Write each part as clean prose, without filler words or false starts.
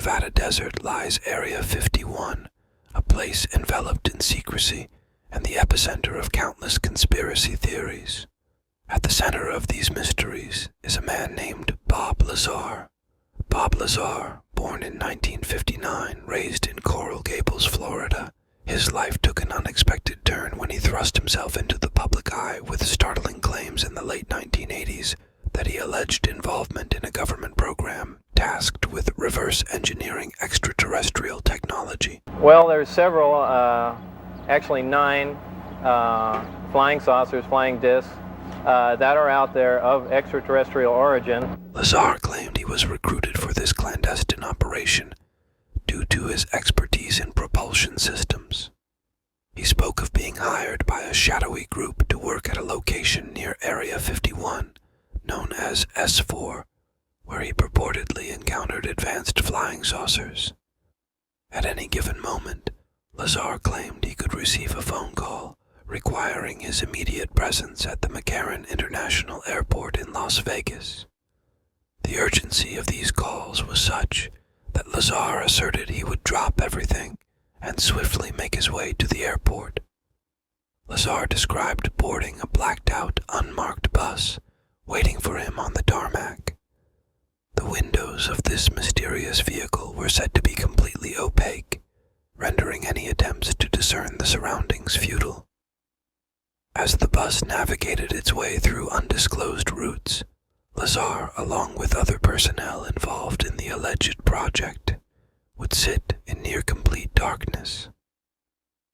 Nevada desert lies Area 51, a place enveloped in secrecy and the epicenter of countless conspiracy theories. At the center of these mysteries is a man named Bob Lazar. Bob Lazar, born in 1959, raised in Coral Gables, Florida. His life took an unexpected turn when he thrust himself into the public eye with startling claims in the late 1980s that he alleged involvement in a government program tasked with reverse engineering extraterrestrial technology. Well, there's several, actually 9 flying saucers, flying discs, that are out there of extraterrestrial origin. Lazar claimed he was recruited for this clandestine operation due to his expertise in propulsion systems. He spoke of being hired by a shadowy group to work at a location near Area 51, known as S4, where he purportedly encountered advanced flying saucers. At any given moment, Lazar claimed he could receive a phone call requiring his immediate presence at the McCarran International Airport in Las Vegas. The urgency of these calls was such that Lazar asserted he would drop everything and swiftly make his way to the airport. Lazar described boarding a blacked-out, unmarked bus waiting for him on the tarmac. The windows of this mysterious vehicle were said to be completely opaque, rendering any attempts to discern the surroundings futile. As the bus navigated its way through undisclosed routes, Lazar, along with other personnel involved in the alleged project, would sit in near-complete darkness.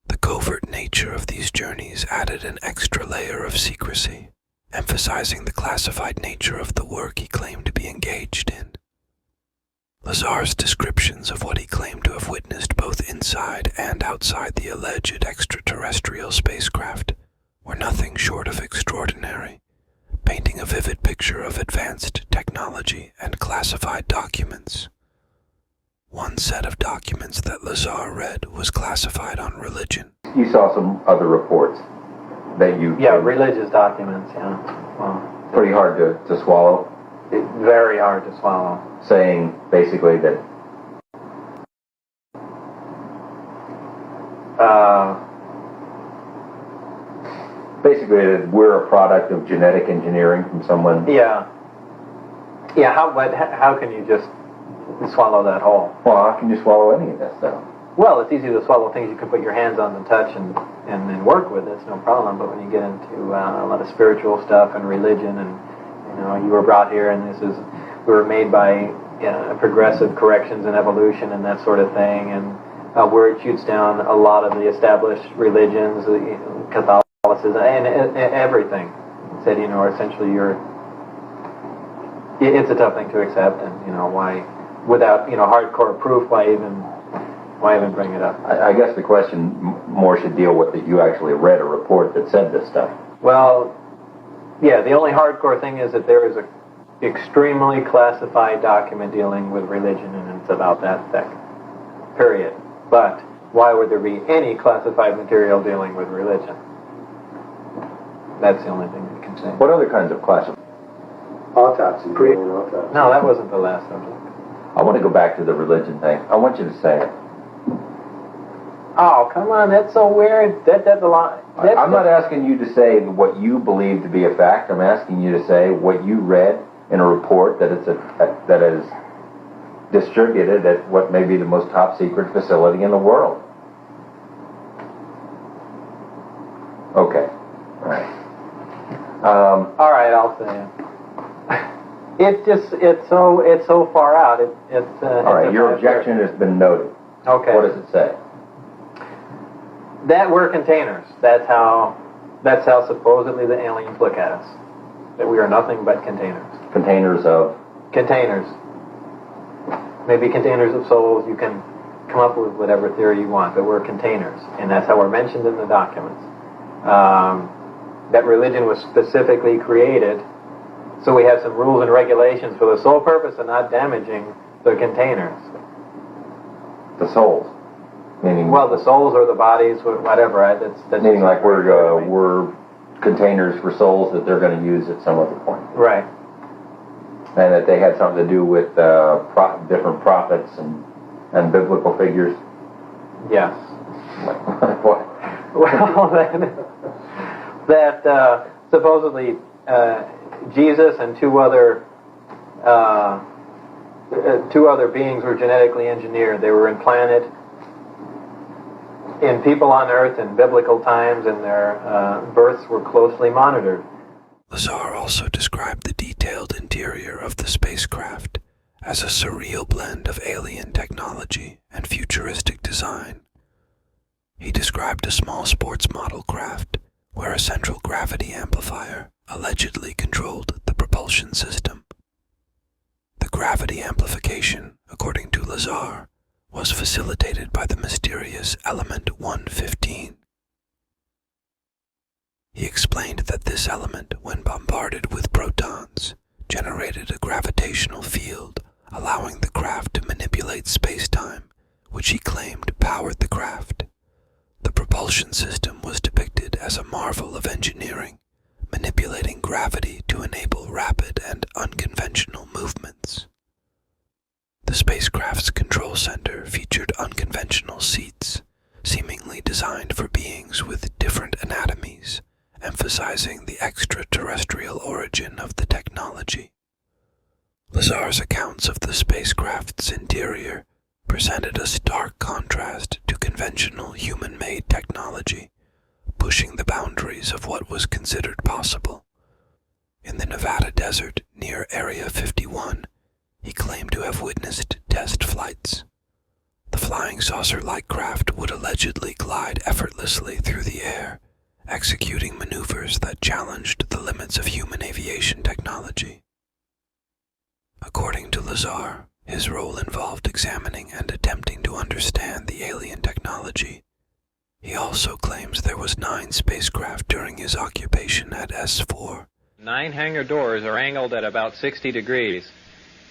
The covert nature of these journeys added an extra layer of secrecy, emphasizing the classified nature of the work he claimed to be engaged in. Lazar's descriptions of what he claimed to have witnessed both inside and outside the alleged extraterrestrial spacecraft were nothing short of extraordinary, painting a vivid picture of advanced technology and classified documents. One set of documents that Lazar read was classified on religion. You saw some other reports that you... Yeah, religious documents, yeah. Well, pretty hard to swallow. Very hard to swallow. Saying basically that... basically that we're a product of genetic engineering from someone... Yeah. Yeah, how can you just swallow that whole? Well, how can you swallow any of that stuff? Well, it's easy to swallow things you can put your hands on and touch and work with. It's no problem. But when you get into a lot of spiritual stuff and religion, and you were brought here, and we were made by progressive corrections and evolution and that sort of thing, and where it shoots down a lot of the established religions, Catholicism, and everything. It said, essentially it's a tough thing to accept, and why, without hardcore proof, why even bring it up? I guess the question more should deal with that you actually read a report that said this stuff. Well, yeah, the only hardcore thing is that there is a extremely classified document dealing with religion, and it's about that thick. Period. But why would there be any classified material dealing with religion? That's the only thing we can say. What other kinds of classified? Autopsy. No, that wasn't the last subject. I want to go back to the religion thing. I want you to say it. Oh, come on, that's so weird. That's a lot. I'm not asking you to say what you believe to be a fact. I'm asking you to say what you read in a report that that is distributed at what may be the most top secret facility in the world. Okay. All right. All right, I'll say it. It's so far out. All right, your objection has been noted. Okay. What does it say? That we're containers. That's how supposedly the aliens look at us. That we are nothing but containers. Containers of? Containers. Maybe containers of souls. You can come up with whatever theory you want, but we're containers. And that's how we're mentioned in the documents. That religion was specifically created so we have some rules and regulations for the sole purpose of not damaging the containers. The souls? Meaning... Well, the souls or the bodies, whatever. That's meaning like we're containers for souls that they're going to use at some other point. Right. And that they had something to do with different prophets and and biblical figures? Yes. What? Well, that supposedly Jesus and two other beings were genetically engineered. They were implanted in people on Earth in biblical times, and their births were closely monitored. Lazar also described the detailed interior of the spacecraft as a surreal blend of alien technology and futuristic design. He described a small sports model craft where a central gravity amplifier allegedly controlled the propulsion system. The gravity amplification, according to Lazar, was facilitated by the mysterious element 115. He explained that this element, when bombarded with protons, generated a gravitational field, allowing the craft to manipulate space-time, which he claimed powered the craft. The propulsion system was depicted as a marvel of engineering, manipulating gravity to enable rapid and unconventional movements. The spacecraft's control center featured unconventional seats, seemingly designed for beings with different anatomies, emphasizing the extraterrestrial origin of the technology. Lazar's accounts of the spacecraft's interior presented a stark contrast to conventional human-made technology, pushing the boundaries of what was considered possible. In the Nevada desert near Area 51, he claimed to have witnessed test flights. The flying saucer-like craft would allegedly glide effortlessly through the air, executing maneuvers that challenged the limits of human aviation technology. According to Lazar, his role involved examining and attempting to understand the alien technology. He also claims there was 9 spacecraft during his occupation at S4. 9 hangar doors are angled at about 60 degrees.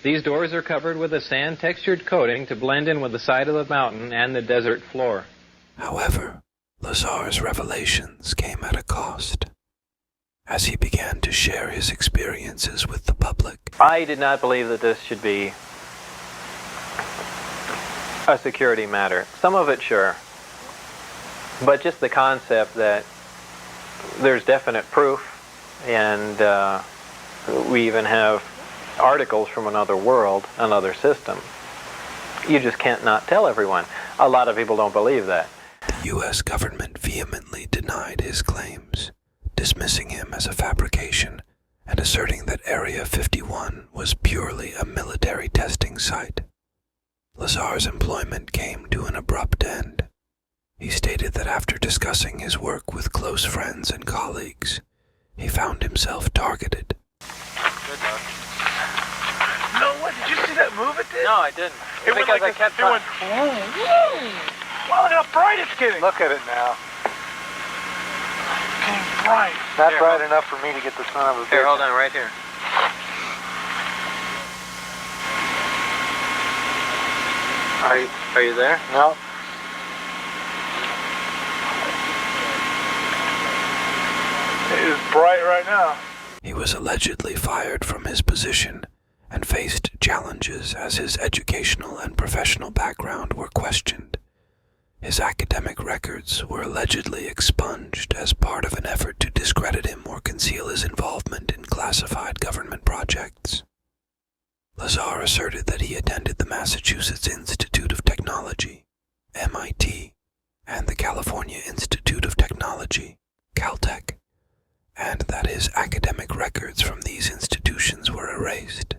These doors are covered with a sand-textured coating to blend in with the side of the mountain and the desert floor. However, Lazar's revelations came at a cost. As he began to share his experiences with the public, I did not believe that this should be a security matter. Some of it, sure. But just the concept that there's definite proof, and we even have articles from another world, another system. You just can't not tell everyone. A lot of people don't believe that. the U.S. government vehemently denied his claims, dismissing him as a fabrication and asserting that Area 51 was purely a military testing site. Lazar's employment came to an abrupt end. He stated that after discussing his work with close friends and colleagues, he found himself targeted. Good luck. No, what? Did you see that move it did? No, I didn't. It went like this. It went boom, boom. Wow, look how bright it's getting. Look at it now. It's getting bright. Not bright enough for me to get the son of a bitch. Here, hold on, right here. Are you there? No. It is bright right now. He was allegedly fired from his position and faced challenges as his educational and professional background were questioned. His academic records were allegedly expunged as part of an effort to discredit him or conceal his involvement in classified government projects. Lazar asserted that he attended the Massachusetts Institute of Technology, MIT, and the California Institute of Technology, Caltech, and that his academic records from these institutions were erased.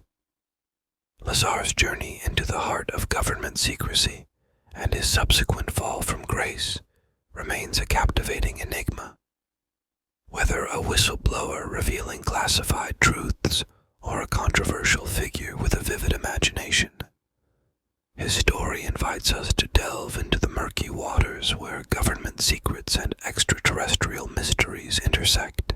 Lazar's journey into the heart of government secrecy and his subsequent fall from grace remains a captivating enigma. Whether a whistleblower revealing classified truths or a controversial figure with a vivid imagination, his story invites us to delve into the murky waters where government secrets and extraterrestrial mysteries intersect.